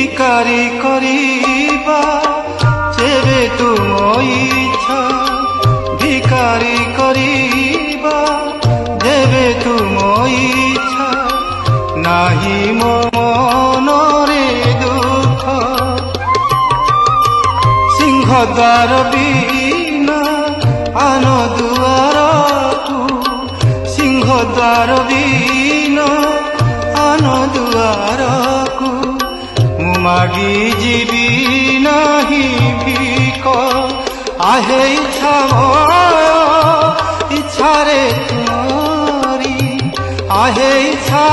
ভিকারি করিবা যেবে তুম ইচ্ছা ভিকারি করিবা যেবে তুম ইচ্ছা নাহি মনরে দুঃখ সিংহদ্বার বিনা আন দুয়ারকু সিংহদ্বার বিনা আন দুয়ারকু মু মাগি ଯିବି ନାହିଁ ভিক আহে ইচ্ছা ইচ্ছারে তুমরি আহে ইচ্ছা